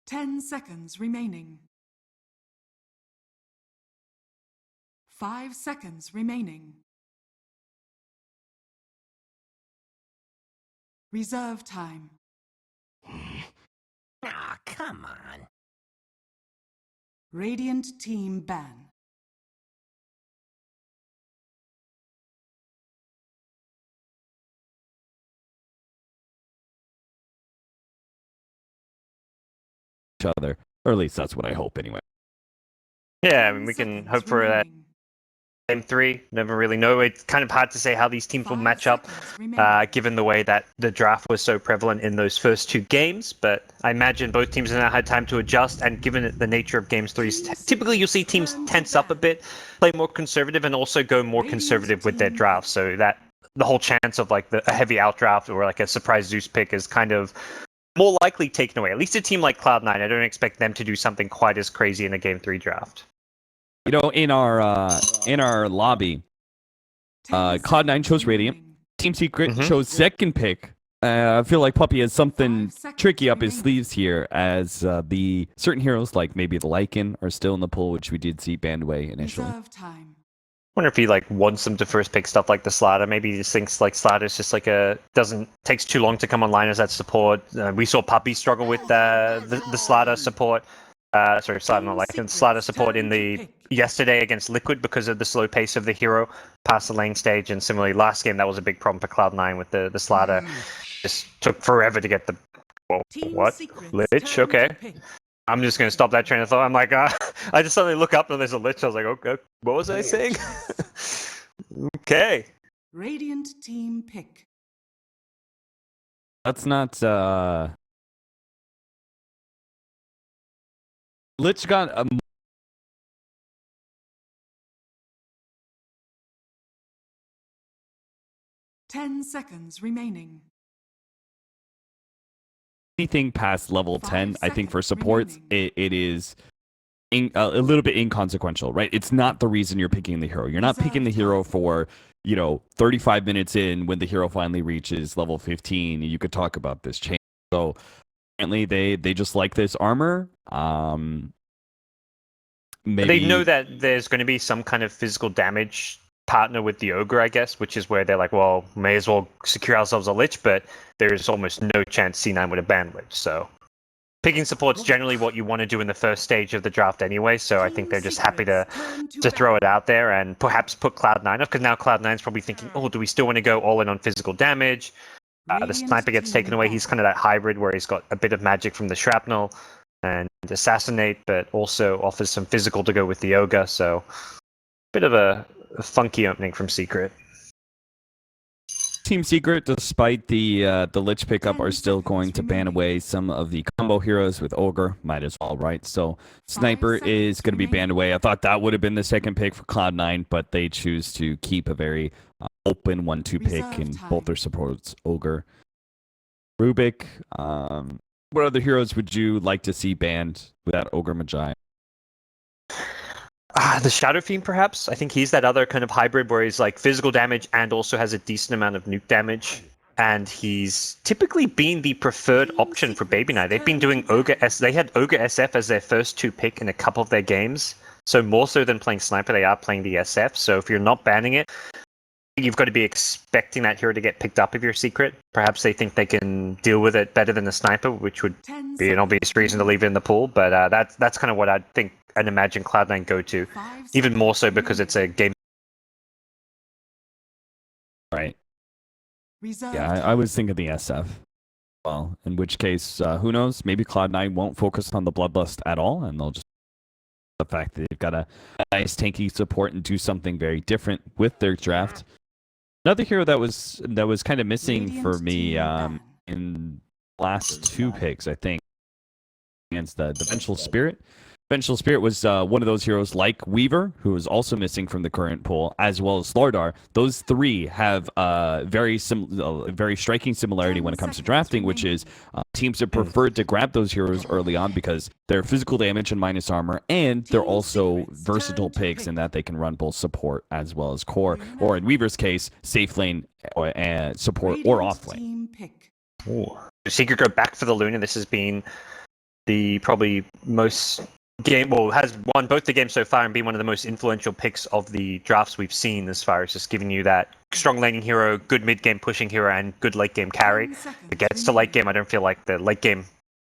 10 seconds remaining. 5 seconds remaining. Reserve time. Ah, come on. Radiant team ban. Each other, or at least that's what I hope anyway. Yeah, I mean, we can hope for that. Game 3, never really know. It's kind of hard to say how these teams will match up, given the way that the draft was so prevalent in those first 2 games. But I imagine both teams have now had time to adjust, and given the nature of Games 3, typically you'll see teams tense up a bit, play more conservative, and also go more conservative with their draft. So that the whole chance of like a heavy outdraft or like a surprise Zeus pick is kind of more likely taken away. At least a team like Cloud9, I don't expect them to do something quite as crazy in a Game 3 draft. You know, in our lobby, Cloud9 chose Radiant. Team Secret chose second pick. I feel like Puppy has something tricky up his sleeves here, as the certain heroes like maybe the Lycan are still in the pool, which we did see banned away initially. I wonder if he like wants them to first pick stuff like the Slatter. Maybe he just thinks like Slatter's just like takes too long to come online as that support. We saw Puppy struggle with the Slatter support. Sorry, Slatter not like Slatter support in the yesterday against Liquid because of the slow pace of the hero past the lane stage, and similarly last game that was a big problem for Cloud9 with the Slatter. Just took forever to get the what Lich. Okay, I'm just gonna stop that train of thought. I'm like, I just suddenly look up and there's a Lich. I was like, okay, what was I saying? Okay. Radiant team pick. That's not. Lich got a 10 seconds remaining. Anything past level 10, I think for supports, it is a little bit inconsequential, right? It's not the reason you're picking the hero. You're not picking the hero for, 35 minutes in when the hero finally reaches level 15. You could talk about this change. So apparently they just like this armor. Maybe they know that there's going to be some kind of physical damage partner with the Ogre, I guess, which is where they're like, well, may as well secure ourselves a Lich, but there's almost no chance C9 would have banned Lich. So picking support's generally what you want to do in the first stage of the draft anyway, so I think they're just happy to throw it out there and perhaps put Cloud9 up, because now Cloud9's probably thinking, oh, do we still want to go all in on physical damage? The sniper gets taken away. He's kind of that hybrid where he's got a bit of magic from the shrapnel and assassinate, but also offers some physical to go with the Ogre, so bit of a funky opening from Secret. Team Secret, despite the Lich pickup, are still going to ban away some of the combo heroes with Ogre. Might as well, right? So Sniper is going to be banned away. I thought that would have been the second pick for Cloud9, but they choose to keep a very open 1-2 pick in both their supports, Ogre. Rubik, what other heroes would you like to see banned with that Ogre Magi? The Shadow Fiend, perhaps? I think he's that other kind of hybrid where he's like physical damage and also has a decent amount of nuke damage. And he's typically been the preferred option for Baby Knight. They've been doing they had Ogre SF as their first 2 pick in a couple of their games. So more so than playing Sniper, they are playing the SF. So if you're not banning it, you've got to be expecting that hero to get picked up if you're Secret. Perhaps they think they can deal with it better than the Sniper, which would be an obvious reason to leave it in the pool. But that's kind of what I'd think and imagine Cloud9 go to. Even more so because it's a game. Right. Yeah, I was thinking the SF. Well, in which case, who knows? Maybe Cloud9 won't focus on the Bloodlust at all, and they'll just the fact that they've got a nice tanky support and do something very different with their draft. Another hero that was kind of missing for me in last 2 picks, I think, against the Vengeful Spirit. Vengeful Spirit was one of those heroes like Weaver, who is also missing from the current pool, as well as Slardar. Those 3 have very striking similarity when it comes to drafting, which is teams have preferred to grab those heroes early on because they're physical damage and minus armor, and they're also versatile picks in that they can run both support as well as core, or in Weaver's case, safe lane or support or off lane. Secret go back for the Luna. This has been the probably most has won both the games so far and been one of the most influential picks of the drafts we've seen, as far as just giving you that strong laning hero, good mid game pushing hero, and good late game carry. 10 seconds If it gets to late game, I don't feel like the late game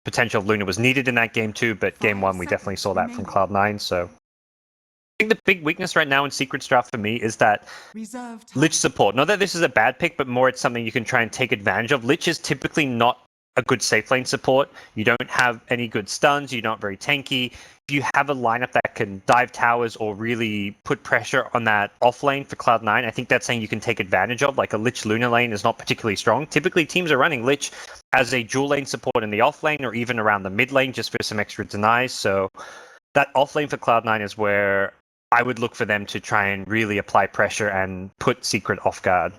potential of Luna was needed in that game too, but game 1 we definitely saw that from Cloud9. So I think the big weakness right now in Secret's draft for me is that Reserve time. Lich support. Not that this is a bad pick, but more it's something you can try and take advantage of. Lich is typically not a good safe lane support. You don't have any good stuns. You're not very tanky. If you have a lineup that can dive towers or really put pressure on that off lane for Cloud9, I think that's something you can take advantage of. Like a Lich Luna lane is not particularly strong. Typically, teams are running Lich as a dual lane support in the off lane or even around the mid lane just for some extra denies. So that off lane for Cloud9 is where I would look for them to try and really apply pressure and put Secret off guard.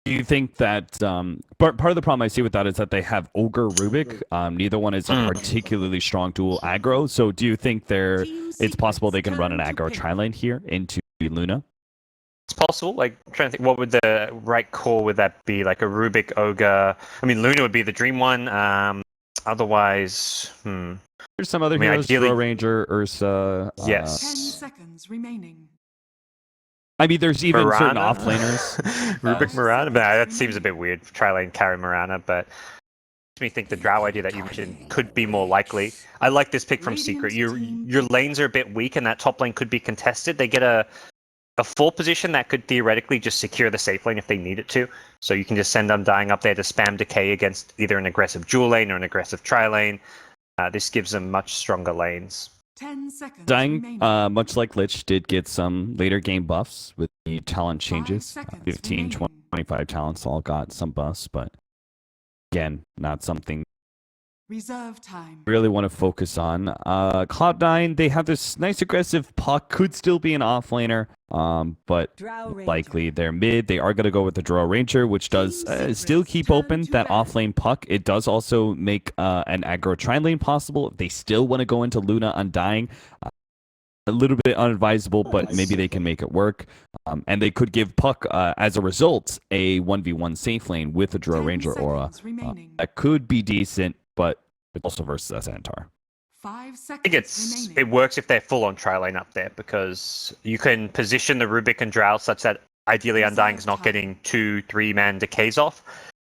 Do you think that part of the problem I see with that is that they have Ogre Rubik? Neither one is a particularly strong dual aggro. So do you think it's possible they can run an aggro tri-lane here into Luna? It's possible. Like, I'm trying to think, what would the right call would that be? Like a Rubik Ogre. I mean, Luna would be the dream one. Otherwise, There's some other heroes, ideally, Throw Ranger, Ursa. 10 seconds remaining. I mean, there's even Mirana? certain offlaners. Rubik Mirana? But that seems a bit weird. Tri-lane carry Mirana, but makes me think the Drow idea that you mentioned could be more likely. I like this pick from Secret. Your lanes are a bit weak, and that top lane could be contested. They get a full position that could theoretically just secure the safe lane if they need it to. So you can just send Undying up there to spam decay against either an aggressive dual lane or an aggressive tri-lane. This gives them much stronger lanes. 10 seconds Dying, remaining. much like Lich, did get some later game buffs with the talent changes. seconds 15, remaining. 25 talents all got some buffs, but again, not something Reserve time. really want to focus on. Cloud9, they have this nice aggressive puck, could still be an offlaner, but likely they're mid. They are going to go with the Draw Ranger, which does still keep open that offlane puck. It does also make an aggro tri-lane possible if they still want to go into Luna Undying. A little bit unadvisable, but maybe they can make it work. And they could give Puck, as a result, a 1v1 safe lane with a Draw 10 Ranger aura. seconds remaining. That could be decent, but it's also versus a Centaur. 5 seconds I think remaining. it works if they're full on tri-lane up there, because you can position the Rubik and Drow such that ideally Undying's not getting 2-3 man decays off,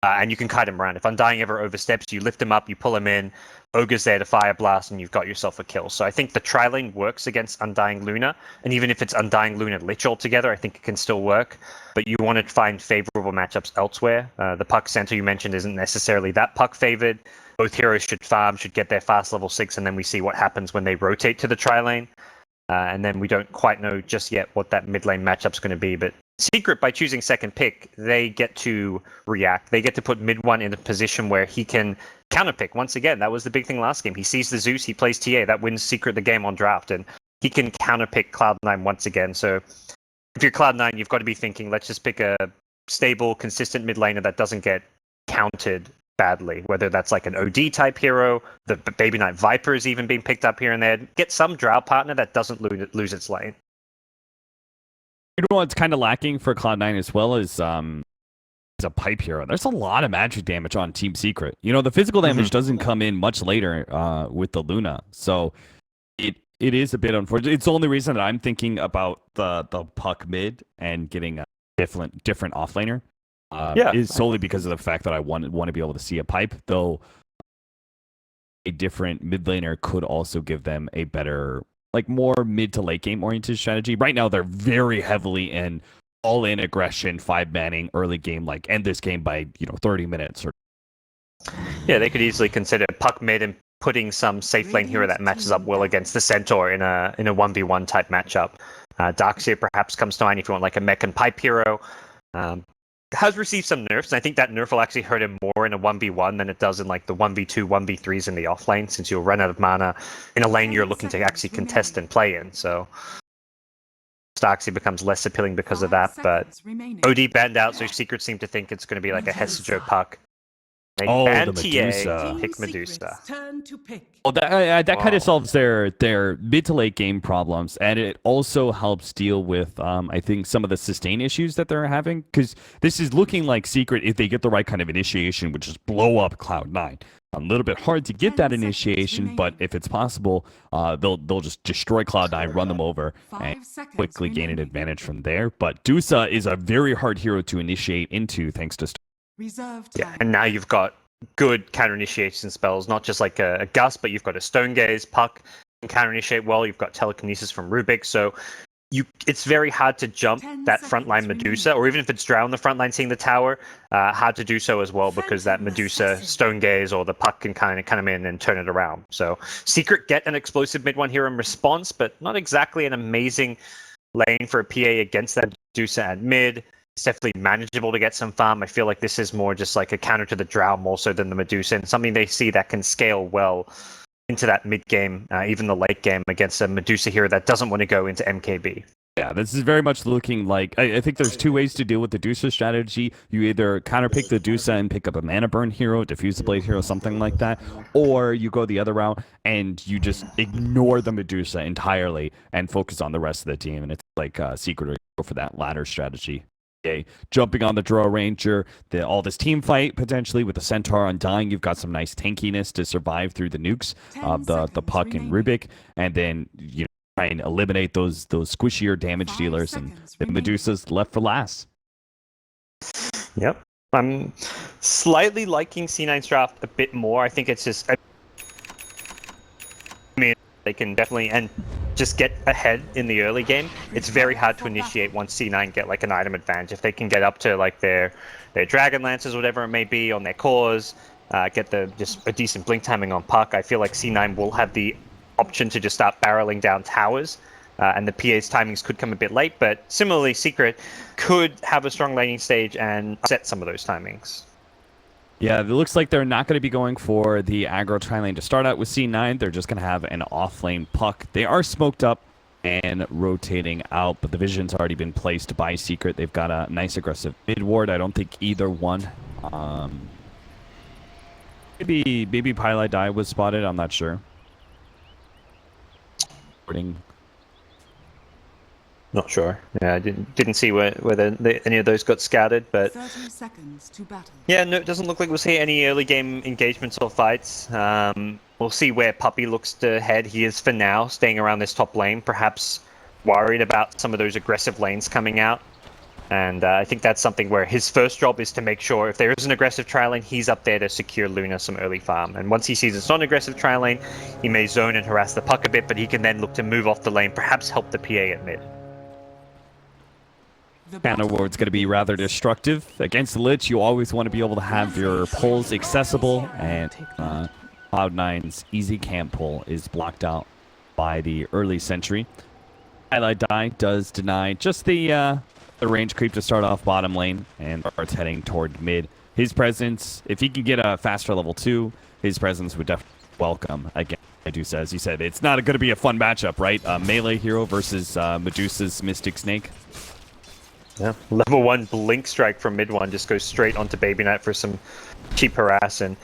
and you can kite him around. If Undying ever oversteps, you lift him up, you pull him in, Ogre's there to fire blast, and you've got yourself a kill. So I think the tri-lane works against Undying Luna, and even if it's Undying Luna Lich altogether, I think it can still work. But you want to find favorable matchups elsewhere. The Puck Center you mentioned isn't necessarily that Puck favored. Both heroes should farm, should get their fast level 6, and then we see what happens when they rotate to the tri-lane. And then we don't quite know just yet what that mid lane matchup's going to be. But Secret, by choosing second pick, they get to react. They get to put mid one in a position where he can counterpick. Once again, that was the big thing last game. He sees the Zeus, he plays TA. That wins Secret the game on draft. And he can counterpick Cloud9 once again. So if you're Cloud9, you've got to be thinking, let's just pick a stable, consistent mid laner that doesn't get countered badly, whether that's like an OD type hero, the Baby Knight Viper is even being picked up here and there. Get some Drow partner that doesn't lose its lane. You know what's kind of lacking for Cloud9 as well is a pipe hero. There's a lot of magic damage on Team Secret. You know, the physical damage doesn't come in much later with the Luna, so it is a bit unfortunate. It's the only reason that I'm thinking about the puck mid and getting a different offlaner. Is solely because of the fact that I want to be able to see a pipe, though a different mid laner could also give them a better, like, more mid to late game oriented strategy. Right now, they're very heavily in all in aggression, 5-manning early game, like end this game by 30 minutes. Yeah, they could easily consider puck mid and putting some safe lane hero that matches up well against the Centaur in a 1v1 type matchup. Darkseer perhaps comes to mind if you want like a mech and pipe hero. Has received some nerfs, and I think that nerf will actually hurt him more in a 1v1 than it does in like the 1v2, 1v3s in the offlane, since you'll run out of mana in a lane you're looking to actually contest and play in. So Starksy becomes less appealing because of that, but OD banned out, so Secret seem to think it's going to be like a Hesijo puck. They Oh, ban the TA, Medusa. pick Team Medusa. Secret's turn to pick. Well, that kind Wow. of solves their mid to late game problems, and it also helps deal with I think some of the sustain issues that they're having, because this is looking like Secret, if they get the right kind of initiation, which is blow up Cloud9. A little bit hard to get 10 that seconds initiation, but remaining. if it's possible, they'll just destroy Cloud9, run them over, and 5 seconds quickly gain an remaining. advantage from there. But Dusa is a very hard hero to initiate into, thanks to Reserve Yeah, time. and now you've got good counter initiation spells, not just like a gust, but you've got a stone gaze, puck can counter initiate well. You've got telekinesis from Rubik, so it's very hard to jump 10 that seconds frontline Medusa, remaining. or even if it's Drow on the front line seeing the tower, hard to do so as well because that Phantom Medusa assassin. stone gaze or the puck can kind of come in and turn it around. So Secret get an explosive mid one here in response, but not exactly an amazing lane for a PA against that Medusa at mid. It's definitely manageable to get some farm. I feel like this is more just like a counter to the Drow more so than the Medusa, and something they see that can scale well into that mid game, even the late game against a Medusa hero that doesn't want to go into MKB. Yeah, this is very much looking like I think there's two ways to deal with the Dusa strategy. You either counterpick the Dusa and pick up a mana burn hero, diffuse the blade hero, something like that, or you go the other route and you just ignore the Medusa entirely and focus on the rest of the team. And it's like Secret or go for that latter strategy. Okay, jumping on the Draw Ranger, all this team fight potentially with the Centaur Undying. You've got some nice tankiness to survive through the nukes, 10 the seconds puck and remaining. Rubik, and then try and eliminate those squishier damage 5 dealers, and seconds the remaining. Medusa's left for last. Yep. I'm slightly liking C9's draft a bit more. I think it's just, I mean, they can definitely and just get ahead in the early game. It's very hard to initiate once C9 get like an item advantage. If they can get up to like their Dragon Lances, whatever it may be, on their cores, get just a decent blink timing on puck, I feel like C9 will have the option to just start barreling down towers. And the PA's timings could come a bit late, but similarly, Secret could have a strong laning stage and set some of those timings. Yeah, it looks like they're not going to be going for the aggro tri-lane to start out with C9. They're just going to have an off-lane puck. They are smoked up and rotating out, but the vision's already been placed by Secret. They've got a nice aggressive mid ward. I don't think either one. Maybe Pylai Die was spotted. I'm not sure. Not sure. Yeah, I didn't see whether any of those got scouted, but 30 seconds to battle. yeah, no, it doesn't look like we'll see any early game engagements or fights. We'll see where Puppy looks to head. He is, for now, staying around this top lane, perhaps worried about some of those aggressive lanes coming out. And I think that's something where his first job is to make sure if there is an aggressive tri-lane, he's up there to secure Luna some early farm. And once he sees it's not an aggressive tri-lane, he may zone and harass the puck a bit, but he can then look to move off the lane, perhaps help the PA at mid. Counter ward's going to be rather destructive. Against the Lich, you always want to be able to have your pulls accessible, and Cloud9's easy camp pull is blocked out by the early sentry. Highlight Die does deny just the range creep to start off bottom lane and starts heading toward mid. His presence, if he can get a faster level 2, his presence would definitely welcome. Again, Medusa, as you said, it's not going to be a fun matchup, right? A melee hero versus Medusa's Mystic Snake. Yeah, level 1 Blink Strike from mid 1 just goes straight onto Baby Knight for some cheap harass, and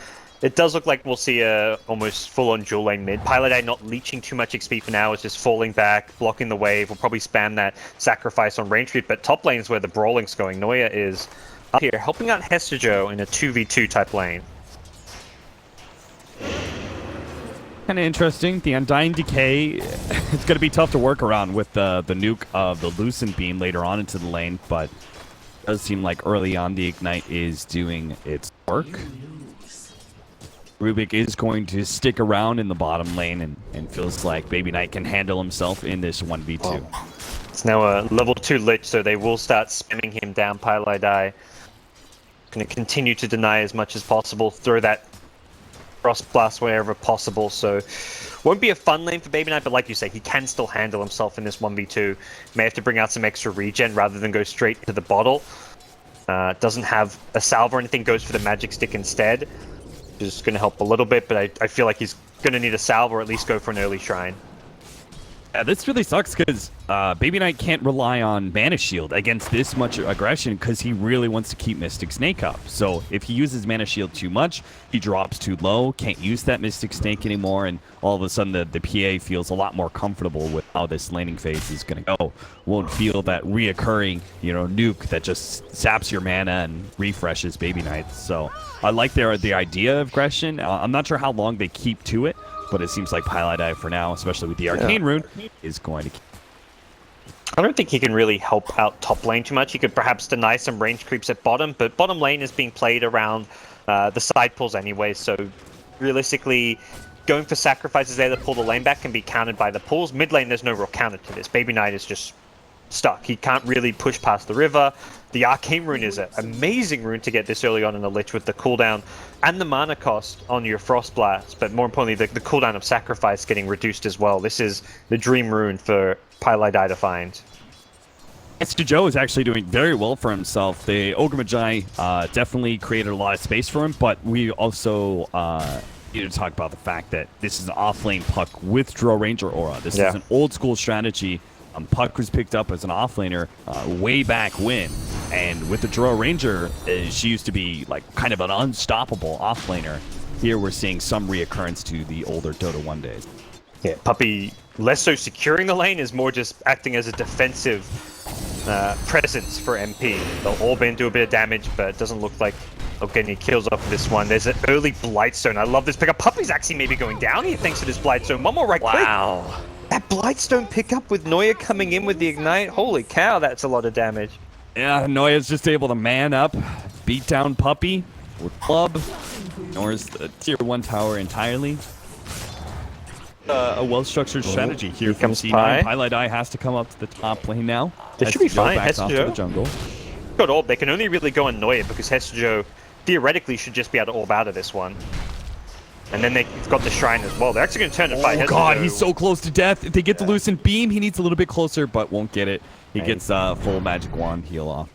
it does look like we'll see a almost full-on dual lane mid. Pilot not leeching too much XP for now, is just falling back, blocking the wave. We'll probably spam that sacrifice on range creep, but top lane is where the brawling's going. Noya is up here, helping out Hestejo in a 2v2 type lane. Kind of interesting. The Undying Decay, it's going to be tough to work around with the nuke of the Lucent Beam later on into the lane, but it does seem like early on the Ignite is doing its work. Rubik is going to stick around in the bottom lane and feels like Baby Knight can handle himself in this 1v2. Oh. It's now a level 2 Lich, so they will start spamming him down. Pylai Die going to continue to deny as much as possible, throw that Frost Blast wherever possible, so won't be a fun lane for Baby Knight, but like you say, he can still handle himself in this 1v2. May have to bring out some extra regen rather than go straight to the bottle. Doesn't have a salve or anything, goes for the magic stick instead, which is going to help a little bit, but I feel like he's going to need a salve or at least go for an early shrine. Yeah, this really sucks because Baby Knight can't rely on Mana Shield against this much aggression because he really wants to keep Mystic Snake up. So if he uses Mana Shield too much, he drops too low, can't use that Mystic Snake anymore, and all of a sudden the PA feels a lot more comfortable with how this laning phase is going to go. Won't feel that reoccurring, nuke that just saps your mana and refreshes Baby Knight. So I like the idea of aggression. I'm not sure how long they keep to it, but it seems like Pieliedie for now, especially with the Arcane Rune, is going to keep. I don't think he can really help out top lane too much. He could perhaps deny some range creeps at bottom, but bottom lane is being played around the side pulls anyway, so realistically, going for sacrifices there to pull the lane back can be countered by the pulls. Mid lane, there's no real counter to this. Baby Knight is just stuck. He can't really push past the river. The Arcane Rune is an amazing rune to get this early on in the Lich with the cooldown and the mana cost on your Frost Blast, but more importantly, the cooldown of Sacrifice getting reduced as well. This is the dream rune for Pieliedie to find. Hester Joe is actually doing very well for himself. The Ogre Magi definitely created a lot of space for him, but we also need to talk about the fact that this is an off-lane Puck with Draw Ranger Aura. This is an old-school strategy. Puck was picked up as an offlaner way back when, and with the Draw Ranger, she used to be like kind of an unstoppable offlaner. Here we're seeing some reoccurrence to the older Dota 1 days. Yeah, Puppey less so securing the lane, is more just acting as a defensive presence for MP. They'll all do a bit of damage, but it doesn't look like they'll get any kills off this one. There's an early Blightstone. I love this pickup. Puppey's actually maybe going down here thanks to this Blightstone. One more right click. Wow. That Blightstone pickup with Noya coming in with the Ignite. Holy cow, that's a lot of damage. Yeah, Noya's just able to man up, beat down Puppey with Club. Ignores the tier 1 tower entirely. A well-structured strategy here from C9. Pieliedie has to come up to the top lane now. This should be fine. Backs off to the jungle. Got orb. They can only really go on Noya because Hester theoretically should just be able to orb out of this one. And then they've got the Shrine as well. They're actually going to turn to fight. Oh god, he's so close to death. If they get the Lucent Beam, he needs a little bit closer, but won't get it. He gets full Magic Wand heal off.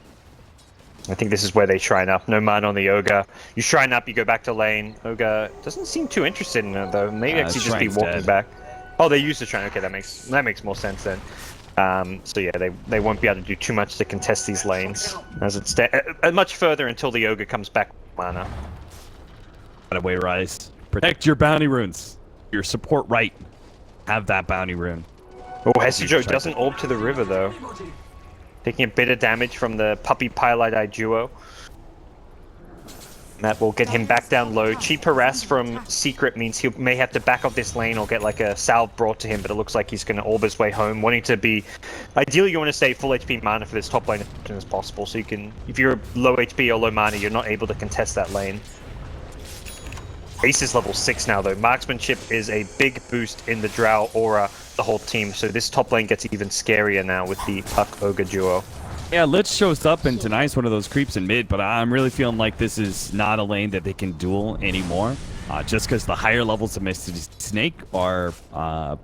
I think this is where they Shrine up. No mana on the Ogre. You Shrine up, you go back to lane. Ogre doesn't seem too interested in it, though. Maybe actually just be walking back. Oh, they used the Shrine. Okay, that makes more sense then. So yeah, they won't be able to do too much to contest these lanes. As it's much further until the Ogre comes back with mana. By the way, Rice. Protect your bounty runes. Your support right. Have that bounty rune. Oh, Hester doesn't orb to the river though. Taking a bit of damage from the Puppey Pieliedie duo. That will get him back down low. Cheap harass from Secret means he may have to back off this lane or get like a salve brought to him, but it looks like he's going to orb his way home, wanting to be... Ideally, you want to stay full HP mana for this top lane as soon as possible, so you can... If you're low HP or low mana, you're not able to contest that lane. Ace is level 6 now though. Marksmanship is a big boost in the Drow aura, the whole team, so this top lane gets even scarier now with the Puck Ogre duo. Yeah, Lich shows up and denies one of those creeps in mid, but I'm really feeling like this is not a lane that they can duel anymore. Just because the higher levels of Mystic Snake are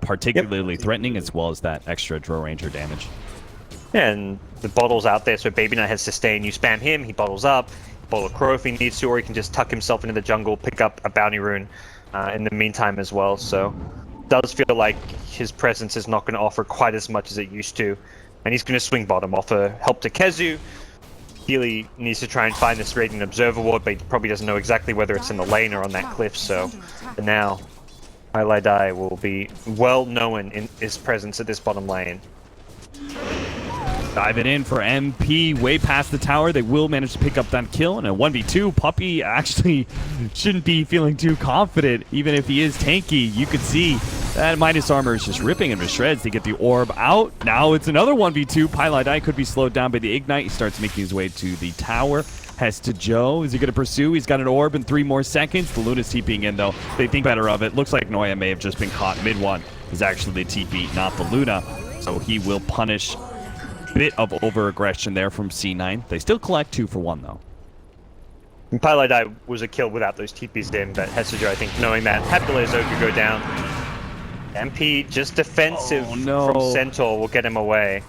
particularly threatening, as well as that extra Draw Ranger damage. Yeah, and the bottle's out there, so Baby Knight has sustain. You spam him, he bottles up. Bottle Crow if he needs to, or he can just tuck himself into the jungle, pick up a bounty rune in the meantime as well. So does feel like his presence is not going to offer quite as much as it used to. And he's going to swing bottom, offer help to Kezu. Healy needs to try and find this Radiant Observer Ward, but he probably doesn't know exactly whether it's in the lane or on that cliff. So for now, Pieliedie will be well known in his presence at this bottom lane. Diving in for MP way past the tower. They will manage to pick up that kill. And a 1v2, Puppey actually shouldn't be feeling too confident. Even if he is tanky, you could see that Midas Armor is just ripping him to shreds. They get the orb out. Now it's another 1v2. Pieliedie could be slowed down by the Ignite. He starts making his way to the tower. Hester Joe, is he going to pursue? He's got an orb in 3 more seconds. The Luna's TPing in though. They think better of it. Looks like Noya may have just been caught mid-1. It's actually the TP, not the Luna. So he will punish bit of over-aggression there from C9. They still collect 2 for 1, though. And Pieliedie was a kill without those TPs in, but Hester, I think, knowing that, had to let his Ogre go down. MP just defensive from Centaur will get him away.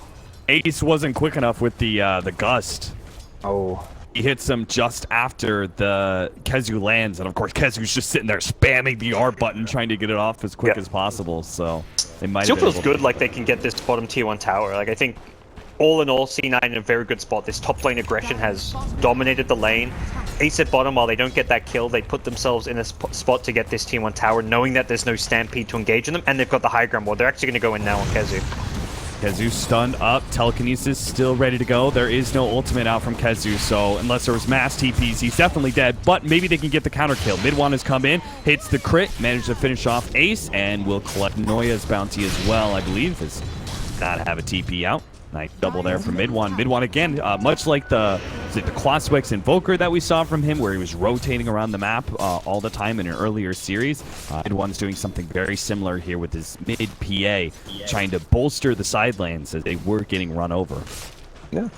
Ace wasn't quick enough with the gust. Oh. He hits him just after the Kezu lands, and of course Kezu's just sitting there spamming the R button, trying to get it off as quick as possible. So they might. Still feels good, like they can get this bottom tier 1 tower. Like I think, all in all, C9 in a very good spot. This top lane aggression has dominated the lane. Ace at bottom, while they don't get that kill, they put themselves in a spot to get this tier 1 tower, knowing that there's no Stampede to engage in them, and they've got the high ground ward. They're actually going to go in now on Kezu. Kezu stunned up, telekinesis still ready to go. There is no ultimate out from Kezu, so unless there was mass TPs, he's definitely dead, but maybe they can get the counter kill. Mid1 has come in, hits the crit, managed to finish off Ace, and will collect Noya's bounty as well, I believe. Does not have a TP out. Nice double there from Mid1. Mid1 again, much like the Quaswex Invoker that we saw from him, where he was rotating around the map all the time in an earlier series. Mid1's doing something very similar here with his mid-PA, trying to bolster the side lanes as they were getting run over. Yeah.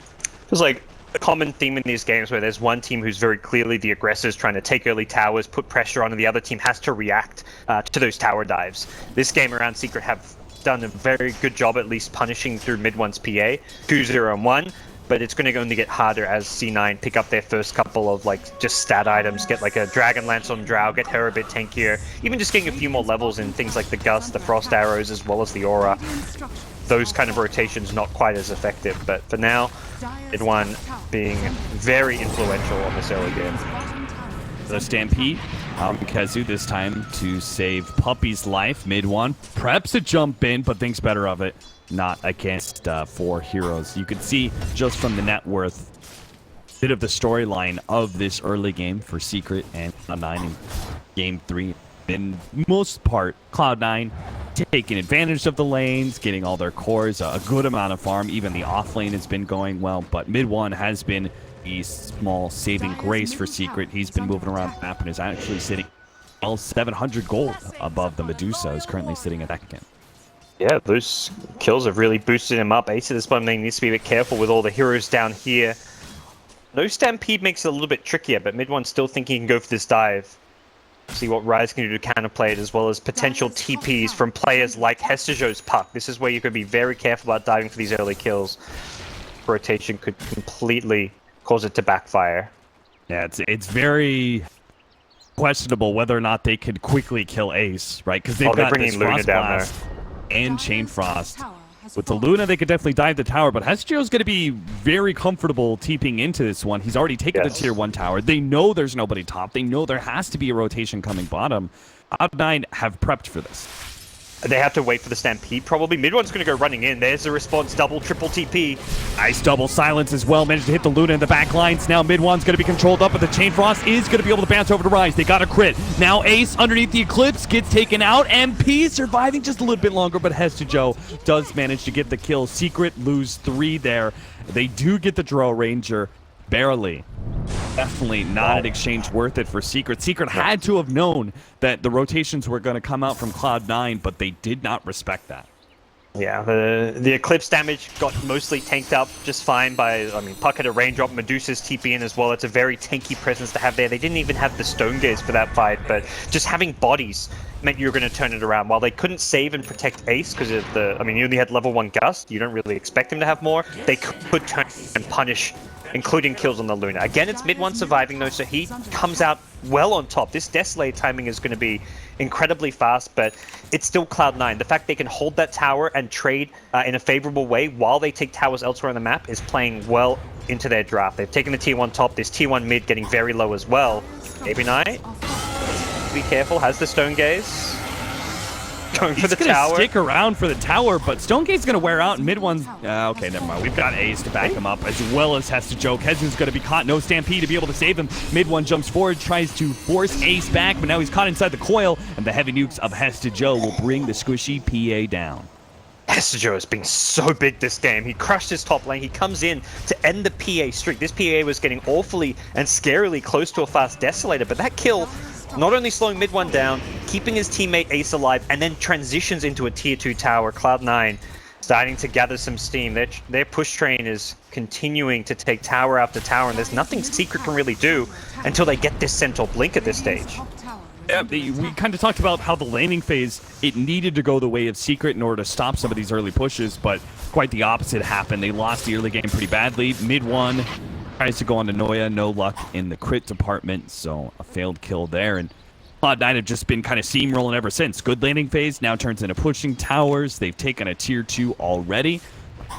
Feels like a common theme in these games where there's one team who's very clearly the aggressors trying to take early towers, put pressure on, and the other team has to react to those tower dives. This game around Secret have done a very good job at least punishing through mid-one's PA, 2-0 and 1, but it's going to only get harder as C9 pick up their first couple of like just stat items, get like a Dragon Lance on Drow, get her a bit tankier, even just getting a few more levels in things like the Gust, the Frost Arrows, as well as the Aura. Those kind of rotations not quite as effective, but for now, mid-one being very influential on this early game. The Stampede from Kezu this time to save Puppy's life. Mid1 preps to jump in, but thinks better of it. Not against 4 heroes. You can see just from the net worth, bit of the storyline of this early game for Secret and Cloud9 in Game 3. In most part, Cloud9 taking advantage of the lanes, getting all their cores, a good amount of farm. Even the off lane has been going well, but Mid1 has been a small saving grace for Secret. He's been moving around the map and is actually sitting well 700 gold above the Medusa, who's currently sitting at second. Yeah, those kills have really boosted him up. Ace at this bottom lane needs to be a bit careful with all the heroes down here. No Stampede makes it a little bit trickier, but Mid1 still thinking he can go for this dive. See what Rise can do to counterplay it, as well as potential TPs from players like Hestejo's Puck. This is where you could be very careful about diving for these early kills. Rotation could completely cause it to backfire. Yeah, it's very questionable whether or not they could quickly kill Ace, right? Because they've got this Frost Blast and Chain Frost. With the Luna, they could definitely dive the tower, but Hestejo's going to be very comfortable TPing into this one. He's already taken the tier 1 tower. They know there's nobody top. They know there has to be a rotation coming bottom. Cloud9 have prepped for this. They have to wait for the Stampede, probably. Mid-one's going to go running in. There's the response, double, triple TP. Nice double silence as well. Managed to hit the Luna in the back lines. Now Mid-one's going to be controlled up, but the Chain Frost is going to be able to bounce over to Rise. They got a crit. Now Ace underneath the Eclipse gets taken out. MP surviving just a little bit longer, but Hestejo does manage to get the kill. Secret lose 3 there. They do get the Drow Ranger. Barely. Definitely not an exchange worth it for Secret. Secret had to have known that the rotations were going to come out from Cloud9, but they did not respect that. Yeah, the Eclipse damage got mostly tanked up just fine by, I mean, Puck had a raindrop, Medusa's TP in as well. It's a very tanky presence to have there. They didn't even have the Stone Gaze for that fight, but just having bodies meant you were going to turn it around. While they couldn't save and protect Ace because of the, I mean, you only had level 1 Gust. You don't really expect him to have more. They could turn and punish, including kills on the Luna. Again, it's Mid-1 surviving though, so he comes out well on top. This Desolate timing is going to be incredibly fast, but it's still Cloud9. The fact they can hold that tower and trade in a favorable way while they take towers elsewhere on the map is playing well into their draft. They've taken the tier 1 top, this tier 1 mid getting very low as well. Maybe Knight, be careful, has the Stone Gaze. Going for the tower. He's stick around for the tower, but Stone Gate's going to wear out, and Mid-one's... okay, never mind. We've got Ace to back him up, as well as Hestejo. Kezu's going to be caught. No Stampede to be able to save him. Mid-one jumps forward, tries to force Ace back, but now he's caught inside the coil, and the heavy nukes of Hestejo will bring the squishy PA down. Hestejo has been so big this game. He crushed his top lane. He comes in to end the PA streak. This PA was getting awfully and scarily close to a fast Desolator, but that kill... not only slowing Mid-1 down, keeping his teammate Ace alive, and then transitions into a tier 2 tower. Cloud9 starting to gather some steam. Their push train is continuing to take tower after tower, and there's nothing Secret can really do until they get this Centaur Blink at this stage. Yeah, we kind of talked about how the laning phase, it needed to go the way of Secret in order to stop some of these early pushes, but quite the opposite happened. They lost the early game pretty badly. Mid-1 Tries to go on to Noya, no luck in the crit department, so a failed kill there. And Cloud9 have just been kind of steamrolling ever since. Good landing phase now turns into pushing towers. They've taken a tier 2 already.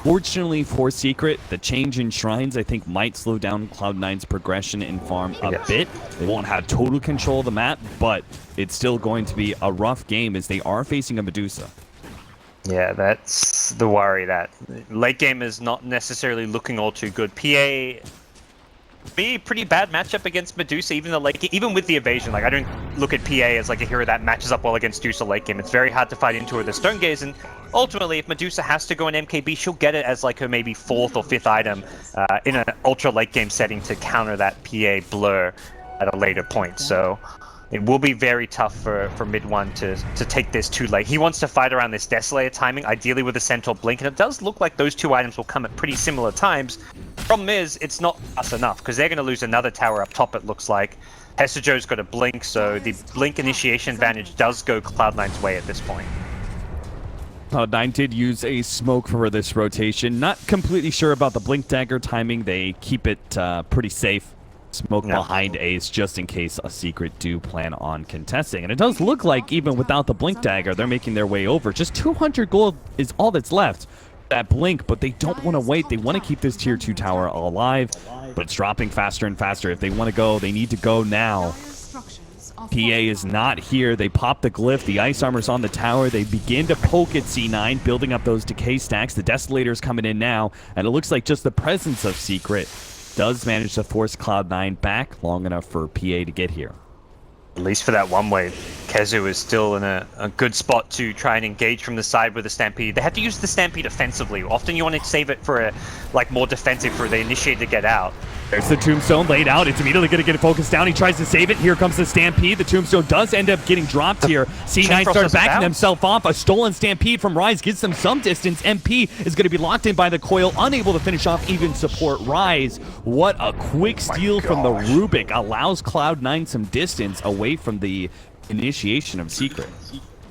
Fortunately for Secret, the change in shrines I think might slow down Cloud9's progression in farm a bit. They won't have total control of the map, but it's still going to be a rough game as they are facing a Medusa. Yeah, that's the worry. That late game is not necessarily looking all too good. PA be a pretty bad matchup against Medusa, even with the evasion. Like, I don't look at PA as like a hero that matches up well against Medusa late game. It's very hard to fight into her with the Stone Gaze, and ultimately, if Medusa has to go in MKB, she'll get it as like her maybe 4th or 5th item in an ultra late game setting to counter that PA blur at a later point. So it will be very tough for mid one to take this too late. He wants to fight around this Desolator timing, ideally with a Centaur Blink, and it does look like those 2 items will come at pretty similar times. Problem is, it's not fast enough, because they're going to lose another tower up top, it looks like. Hesajo's got a Blink, so the Blink initiation advantage does go Cloud9's way at this point. Cloud9 did use a smoke for this rotation. Not completely sure about the Blink Dagger timing. They keep it pretty safe. Smoke behind Ace just in case a Secret do plan on contesting. And it does look like even without the Blink Dagger, they're making their way over. Just 200 gold is all that's left. That Blink, but they don't want to wait. They want to keep this tier 2 tower alive, but it's dropping faster and faster. If they want to go, they need to go now. PA is not here. They pop the glyph. The ice armor's on the tower. They begin to poke at C9, building up those decay stacks. The Desolator's coming in now, and it looks like just the presence of Secret does manage to force Cloud9 back long enough for PA to get here. At least for that one wave, Kezu is still in a good spot to try and engage from the side with the Stampede. They have to use the Stampede offensively. Often you want to save it for a more defensive for the Initiate to get out. There's the Tombstone laid out. It's immediately going to get it focused down. He tries to save it. Here comes the Stampede. The Tombstone does end up getting dropped here. C9 starts backing himself off. A stolen Stampede from Rise gives them some distance. MP is going to be locked in by the coil, unable to finish off even support Rise. What a quick steal from the Rubik. Allows Cloud9 some distance away from the initiation of Secret.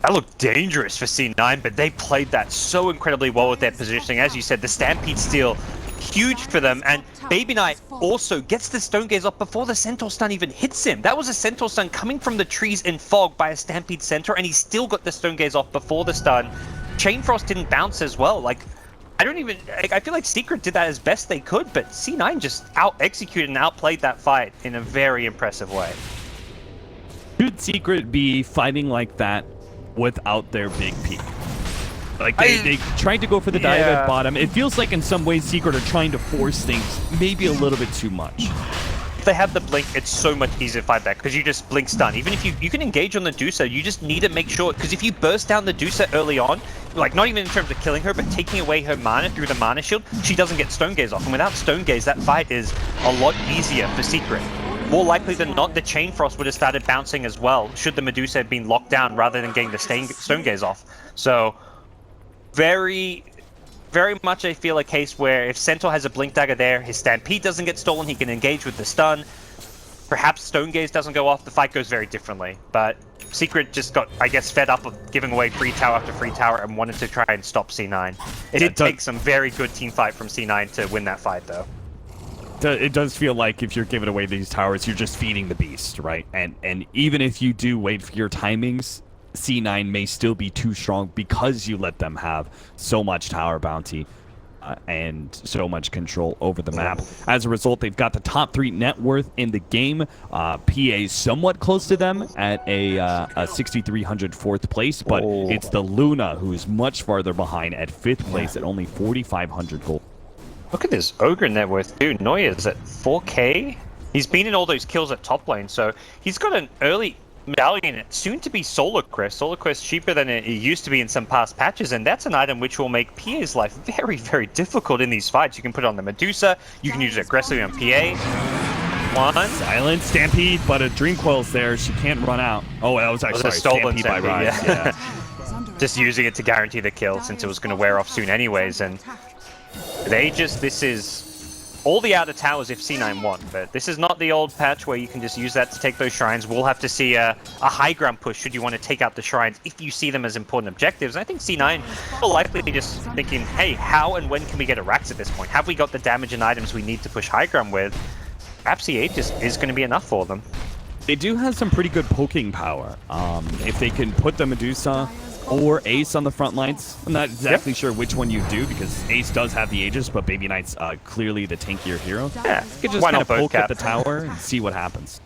That looked dangerous for C9, but they played that so incredibly well with their positioning. As you said, the Stampede steal, huge for them, and Baby Knight also gets the Stone Gaze off before the Centaur stun even hits him. That was a Centaur stun coming from the trees in fog by a Stampede Centaur, and he still got the Stone Gaze off before the stun. Chain Frost didn't bounce as well. Like, I feel like Secret did that as best they could, but C9 just out-executed and outplayed that fight in a very impressive way. Should Secret be fighting like that without their big peak? Like, they tried to go for the dive at bottom. It feels like in some ways Secret are trying to force things maybe a little bit too much. If they have the Blink, it's so much easier to fight back because you just Blink stun. Even if you can engage on the Dusa, you just need to make sure, because if you burst down the Dusa early on, like not even in terms of killing her, but taking away her mana through the mana shield, she doesn't get Stone Gaze off. And without Stone Gaze, that fight is a lot easier for Secret. More likely than not, the Chain Frost would have started bouncing as well, should the Medusa have been locked down rather than getting the Stone Gaze off. So, very much I feel a case where if Centaur has a Blink Dagger there, his Stampede doesn't get stolen, he can engage with the stun. Perhaps Stone Gaze doesn't go off, the fight goes very differently. But Secret just got, I guess, fed up of giving away free tower after free tower and wanted to try and stop C9. It did take some very good team fight from C9 to win that fight, though. It does feel like if you're giving away these towers, you're just feeding the beast, right? And even if you do wait for your timings, C9 may still be too strong because you let them have so much tower bounty and so much control over the map. As a result, they've got the top 3 net worth in the game. PA somewhat close to them at a 6,300 4th place, but it's the Luna who's much farther behind at 5th place at only 4,500 gold. Look at this Ogre net worth, dude. Noya's at 4k. He's been in all those kills at top lane, so he's got an early medallion, soon to be Solar Crest. Solar Crest cheaper than it used to be in some past patches, and that's an item which will make PA's life very, very difficult in these fights. You can put it on the Medusa, you can use it aggressively on PA. One. Silent Stampede, but a Dream Coil's there. She can't run out. Oh, that was actually stolen Stampede by Rise. Yeah. Just using it to guarantee the kill since it was going to wear off soon anyways, and they just, this is all the outer towers if C9 won, but this is not the old patch where you can just use that to take those shrines. We'll have to see a high ground push should you want to take out the shrines if you see them as important objectives. And I think C9 will likely be just thinking, hey, how and when can we get a Rax at this point? Have we got the damage and items we need to push high ground with? Perhaps the Aegis is going to be enough for them. They do have some pretty good poking power. If they can put the Medusa or Ace on the front lines, I'm not exactly sure which one you do, because Ace does have the Aegis, but Baby Knight's clearly the tankier hero. Yeah, you can just kind of poke at the tower and see what happens.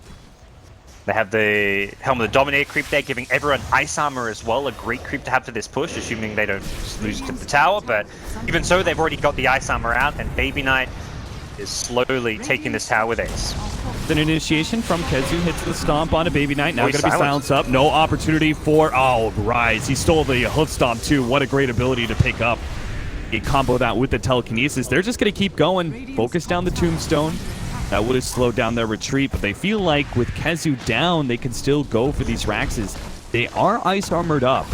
They have the Helm of the Dominator creep there, giving everyone ice armor as well, a great creep to have for this push, assuming they don't lose to the tower, but even so, they've already got the ice armor out, and Baby Knight is slowly taking this tower with Ace. An initiation from Kezu hits the stomp on a Baby Knight. Now going to be silenced up. No opportunity for... Oh, Rise. He stole the hoof stomp too. What a great ability to pick up. He combo that with the telekinesis. They're just going to keep going. Focus down the tombstone. That would have slowed down their retreat, but they feel like with Kezu down, they can still go for these Raxes. They are ice armored up.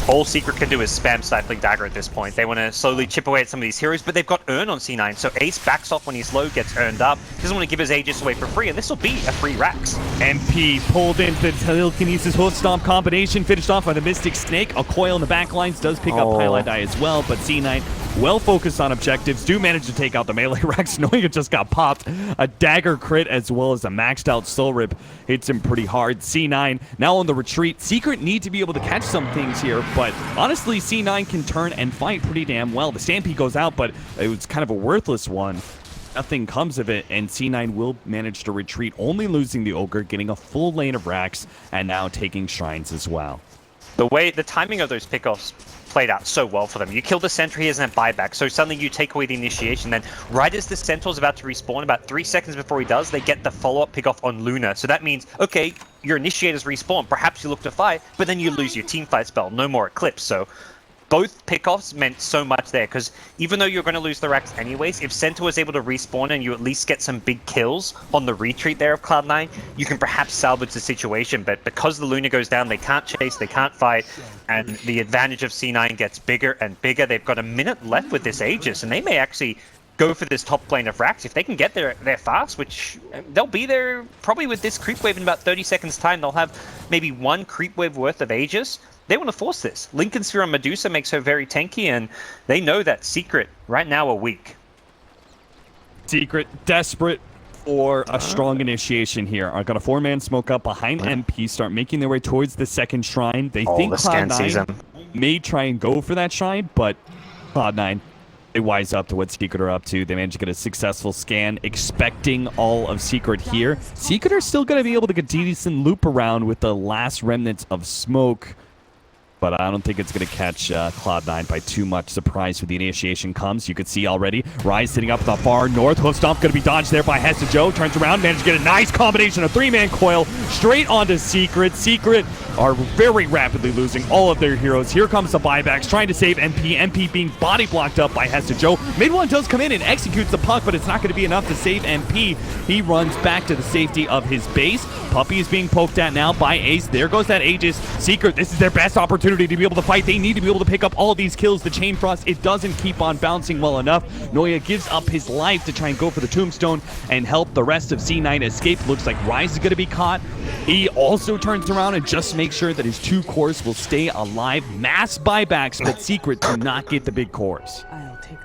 All Secret can do is spam Stifling Dagger at this point. They want to slowly chip away at some of these heroes, but they've got Earn on C9, so Ace backs off when he's low, gets earned up. Doesn't want to give his Aegis away for free, and this will be a free Rax. MP pulled into the telekinesis hoof stomp combination, finished off by the Mystic Snake. A coil in the back lines does pick up Highlight Eye as well, but C9 well focused on objectives, do manage to take out the melee Rax. Noya just got popped. A dagger crit as well as a maxed out soul rip hits him pretty hard. C9 now on the retreat. Secret need to be able to catch some things here, but honestly C9 can turn and fight pretty damn well. The Stampede goes out, but it was kind of a worthless one. Nothing comes of it, and C9 will manage to retreat, only losing the Ogre, getting a full lane of Rax, and now taking shrines as well. The timing of those pickoffs played out so well for them. You kill the Centaur, he doesn't have buyback, so suddenly you take away the initiation. Then right as the Centaur's about to respawn, about 3 seconds before he does, they get the follow-up pickoff on Luna. So that means, okay, your initiators respawn, perhaps you look to fight, but then you lose your team fight spell, no more Eclipse. So both pickoffs meant so much there, because even though you're going to lose the Rax anyways, if Centaur was able to respawn and you at least get some big kills on the retreat there of Cloud9, you can perhaps salvage the situation. But because the Luna goes down, they can't chase, they can't fight, and the advantage of C9 gets bigger and bigger. They've got a minute left with this Aegis, and they may actually go for this top lane of Rax. If they can get there fast, which they'll be there probably with this creep wave in about 30 seconds time, they'll have maybe 1 creep wave worth of Aegis. They want to force this. Lincoln Sphere on Medusa makes her very tanky, and they know that Secret right now are weak. Secret desperate for a strong initiation here. I got a 4-man smoke up behind MP, start making their way towards the second shrine. They think Cloud9 may try and go for that shrine, but Cloud9, they wise up to what Secret are up to. They managed to get a successful scan, expecting all of Secret here. Secret are still going to be able to get decent loop around with the last remnants of smoke, but I don't think it's going to catch Cloud9 by too much surprise when the initiation comes. You can see already Rise sitting up in the far north. Hoof stomp going to be dodged there by Hesta Joe. Turns around, managed to get a nice combination of 3-man coil straight onto Secret. Secret are very rapidly losing all of their heroes. Here comes the buybacks, trying to save MP. MP being body blocked up by Hesta Joe. Mid one does come in and executes the puck, but it's not going to be enough to save MP. He runs back to the safety of his base. Puppy is being poked at now by Ace. There goes that Aegis. Secret, this is their best opportunity to be able to fight. They need to be able to pick up all of these kills. The Chain Frost, it doesn't keep on bouncing well enough. Noya gives up his life to try and go for the Tombstone and help the rest of C9 escape. Looks like Rise is going to be caught. He also turns around and just makes sure that his 2 cores will stay alive. Mass buybacks, but Secret do not get the big cores.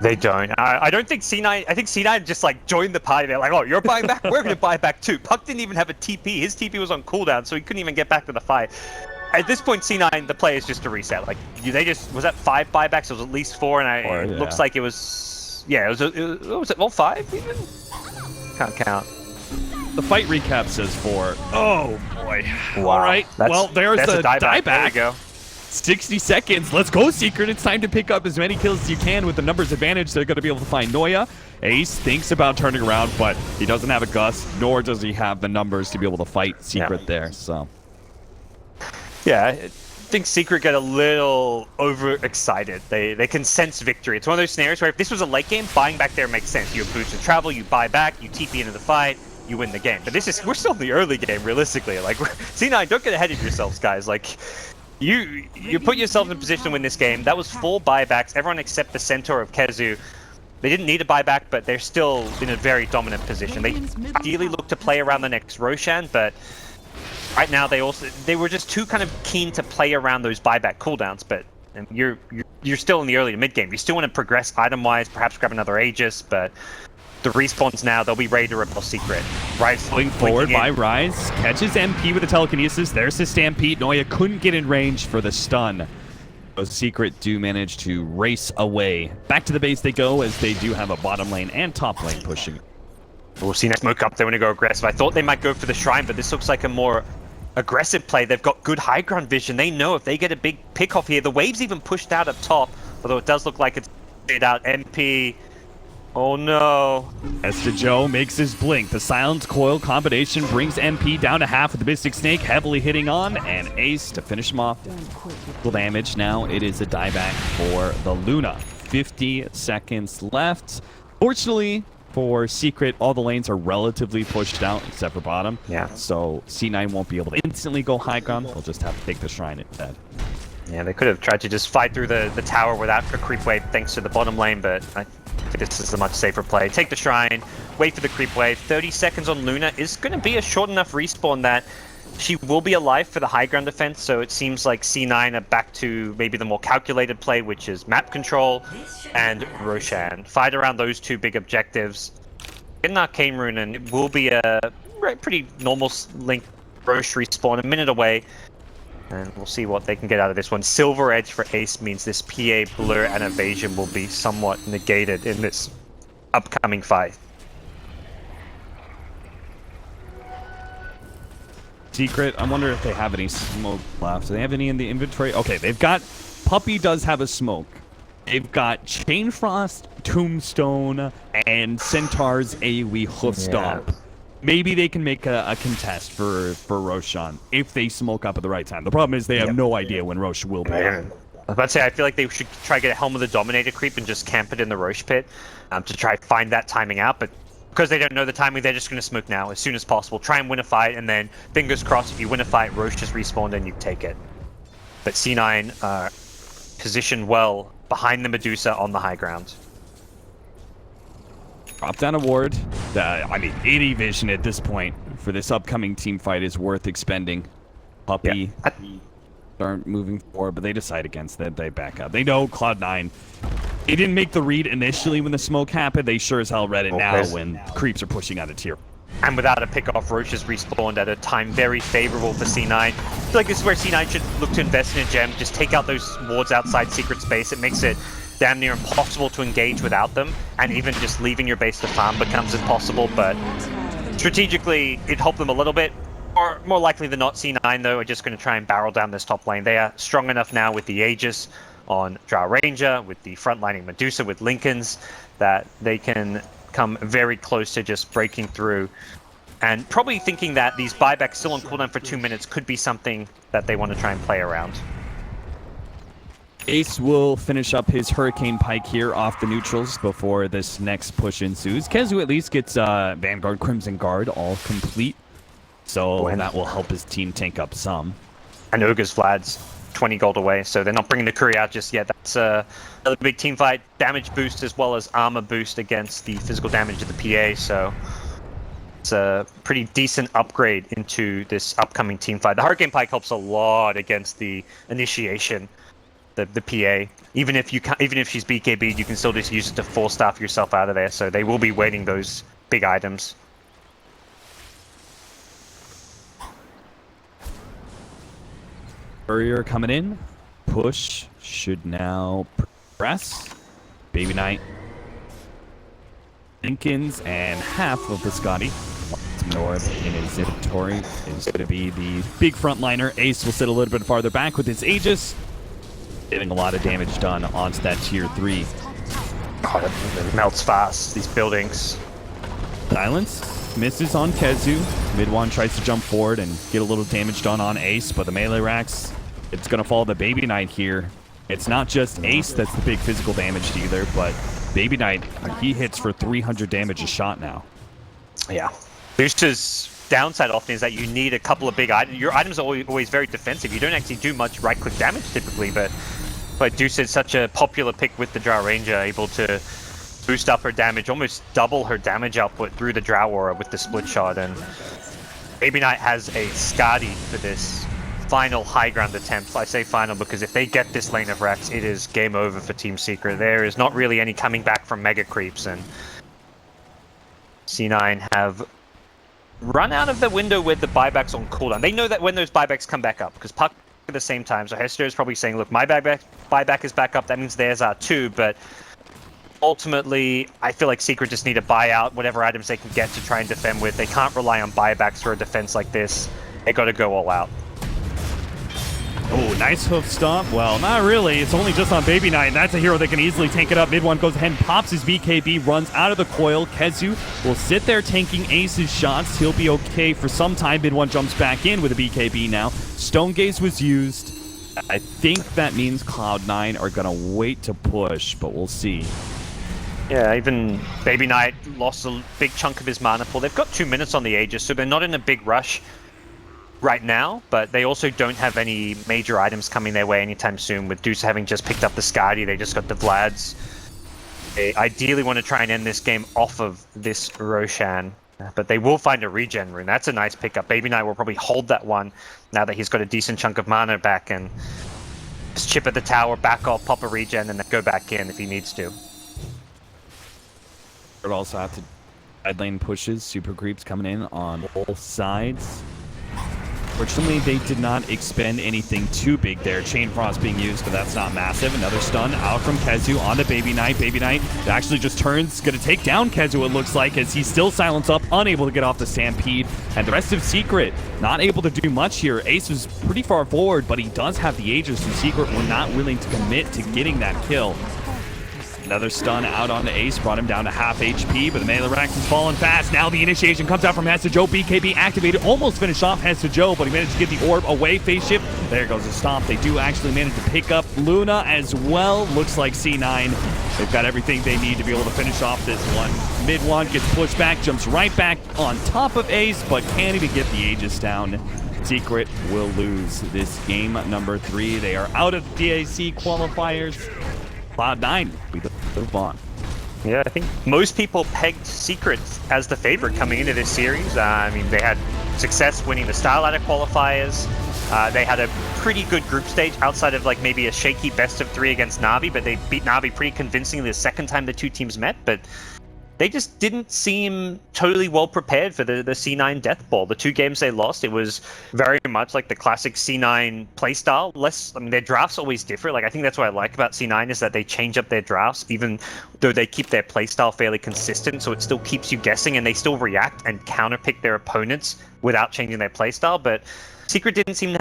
They don't. I don't think C9... I think C9 just, like, joined the party. They're like, oh, you're buying back? We're going to buy back too. Puck didn't even have a TP. His TP was on cooldown, so he couldn't even get back to the fight. At this point, C9, the play is just to reset. Like, they just... Was that 5 buybacks? It was at least 4, and it looks like it was... Yeah, was it all 5 even? Can't count. The fight recap says 4. Oh, boy. Wow. All right. Well, there's the dieback. There we go. 60 seconds. Let's go, Secret. It's time to pick up as many kills as you can with the numbers advantage. They're going to be able to find Noya. Ace thinks about turning around, but he doesn't have a Gus, nor does he have the numbers to be able to fight Secret there. So, yeah, I think Secret get a little overexcited. They can sense victory. It's one of those scenarios where if this was a late game, buying back there makes sense. You have boots of travel, you buy back, you TP into the fight, you win the game. But we're still in the early game, realistically. Like, C9, don't get ahead of yourselves, guys. Like, you put yourself in a position to win this game. That was 4 buybacks. Everyone except the Centaur of Kezu They didn't need a buyback, but they're still in a very dominant position. They ideally look to play around the next Roshan, but right now they were just too kind of keen to play around those buyback cooldowns. But you're still in the early to mid game. You still want to progress item-wise, perhaps grab another Aegis, but the respawns now, they'll be ready to repel Secret. Rise going forward by Rise, catches MP with the telekinesis. There's the Stampede. Noya couldn't get in range for the stun. So Secret do manage to race away. Back to the base they go, as they do have a bottom lane and top lane pushing. We'll see next smoke up. They want to go aggressive. I thought they might go for the shrine, but this looks like a more aggressive play. They've got good high ground vision. They know if they get a big pick off here, the wave's even pushed out up top, although it does look like it's stayed out. MP. Oh no. Esther Joe makes his blink. The silent coil combination brings MP down to half with the Mystic Snake heavily hitting on, and Ace to finish him off. Full damage. Now it is a dieback for the Luna. 50 seconds left. Fortunately for Secret, all the lanes are relatively pushed out except for bottom. Yeah. So C9 won't be able to instantly go high ground. They'll just have to take the shrine instead. Yeah, they could have tried to just fight through the tower without a creep wave thanks to the bottom lane, but I think this is a much safer play. Take the shrine, wait for the creep wave. 30 seconds on Luna is going to be a short enough respawn that she will be alive for the high ground defense, so it seems like C9 are back to maybe the more calculated play, which is map control and Roshan. Fight around those two big objectives. Get an Arcane Rune, and it will be a pretty normal link Rosh respawn a minute away. And we'll see what they can get out of this one. Silver Edge for Ace means this PA blur and evasion will be somewhat negated in this upcoming fight. Secret, I wonder if they have any smoke left. Do they have any in the inventory? Okay, they've got... Puppey does have a smoke. They've got Chain Frost, Tombstone, and Centaur's AoE Hoof Stomp. Yeah. Maybe they can make a contest for Roshan if they smoke up at the right time. The problem is they have no idea when Rosh will be. I was about to say, I feel like they should try to get a Helm of the Dominator creep and just camp it in the Rosh pit to try to find that timing out. But because they don't know the timing, they're just going to smoke now as soon as possible. Try and win a fight, and then fingers crossed, if you win a fight, Rosh just respawned and you take it. But C9 positioned well behind the Medusa on the high ground. Drop down a ward. I mean, any vision at this point for this upcoming team fight is worth expending. Puppey aren't moving forward, but they decide against it. They back up. They know Cloud9. They didn't make the read initially when the smoke happened. They sure as hell read it now when creeps are pushing out of tier. And without a pick-off, Roche has respawned at a time very favorable for C9. I feel like this is where C9 should look to invest in a gem. Just take out those wards outside Secret space. It makes it damn near impossible to engage without them, and even just leaving your base to farm becomes impossible, but strategically it helped them a little bit. Or more likely than not, C9 though are just going to try and barrel down this top lane. They are strong enough now with the Aegis on Drow Ranger, with the frontlining Medusa, with Lincolns, that they can come very close to just breaking through, and probably thinking that these buybacks still on cooldown for 2 minutes could be something that they want to try and play around. Ace will finish up his Hurricane Pike here off the neutrals before this next push ensues. Kezu at least gets Vanguard, Crimson Guard all complete, so that will help his team tank up some. And Ogre's Vlad's 20 gold away, so they're not bringing the Courier out just yet. That's another big team fight. Damage boost as well as armor boost against the physical damage of the PA, so it's a pretty decent upgrade into this upcoming team fight. The Hurricane Pike helps a lot against the initiation. The PA, even if she's BKB'd, you can still just use it to force staff yourself out of there. So they will be waiting those big items. Courier coming in. Push should now progress. Baby Knight, Lincolns, and half of the Scotty North in his inventory is going to be the big frontliner. Ace will sit a little bit farther back with his Aegis, getting a lot of damage done onto that tier 3. Oh, it melts fast, these buildings. Silence misses on Kezu. Midwan tries to jump forward and get a little damage done on Ace, but the melee racks, it's going to follow the Baby Knight here. It's not just Ace that's the big physical damage either, but Baby Knight, he hits for 300 damage a shot now. Yeah. Boosters downside often is that you need a couple of big items. Your items are always very defensive. You don't actually do much right-click damage typically, but Deuce is such a popular pick with the Drow Ranger, able to boost up her damage, almost double her damage output through the Drow Aura with the split shot, and Baby Knight has a Skadi for this final high ground attempt. I say final because if they get this lane of Rex, it is game over for Team Secret. There is not really any coming back from Mega Creeps, and C9 have run out of the window with the buybacks on cooldown. They know that when those buybacks come back up, because Puck at the same time, so Hester is probably saying, look, my buyback is back up, that means theirs are too, but ultimately, I feel like Secret just need to buy out whatever items they can get to try and defend with. They can't rely on buybacks for a defense like this. They got to go all out. Oh, nice hoof stomp. Well, not really. It's only just on Baby Knight, and that's a hero that can easily tank it up. Mid one goes ahead and pops his BKB, runs out of the coil. Kezu will sit there tanking Ace's shots. He'll be okay for some time. Mid one jumps back in with a BKB now. Stone Gaze was used. I think that means Cloud9 are going to wait to push, but we'll see. Yeah, even Baby Knight lost a big chunk of his mana pool. They've got 2 minutes on the Aegis, so they're not in a big rush right now, but they also don't have any major items coming their way anytime soon. With Deuce having just picked up the Skadi, they just got the Vlads. They ideally want to try and end this game off of this Roshan, but they will find a regen rune. That's a nice pickup. Baby Knight will probably hold that one now that he's got a decent chunk of mana back, and just chip at the tower, back off, pop a regen, and then go back in if he needs to. But also have to side lane pushes, super creeps coming in on both sides. Fortunately, they did not expend anything too big there. Chain Frost being used, but that's not massive. Another stun out from Kezu onto Baby Knight. Baby Knight actually just turns, going to take down Kezu, it looks like, as he's still silenced up, unable to get off the Stampede. And the rest of Secret, not able to do much here. Ace was pretty far forward, but he does have the Aegis, and Secret were not willing to commit to getting that kill. Another stun out on the Ace, brought him down to half HP, but the melee Rex is falling fast. Now the initiation comes out from Hester Joe. BKB activated, almost finished off Hester Joe, but he managed to get the orb away. Phase shift, there goes the stomp. They do actually manage to pick up Luna as well. Looks like C9, they've got everything they need to be able to finish off this one. Mid one gets pushed back, jumps right back on top of Ace, but can't even get the Aegis down. Secret will lose this game number 3. They are out of DAC qualifiers. Cloud9, we move on. Yeah, I think most people pegged Secret as the favorite coming into this series. I mean, they had success winning the Star Ladder qualifiers. They had a pretty good group stage outside of like maybe a shaky best of 3 against Na'Vi, but they beat Na'Vi pretty convincingly the second time the two teams met. But they just didn't seem totally well prepared for the C9 Death Ball. The 2 games they lost, it was very much like the classic C9 playstyle. I mean, their drafts always differ. Like, I think that's what I like about C9 is that they change up their drafts, even though they keep their playstyle fairly consistent, so it still keeps you guessing, and they still react and counterpick their opponents without changing their playstyle. But Secret didn't seem to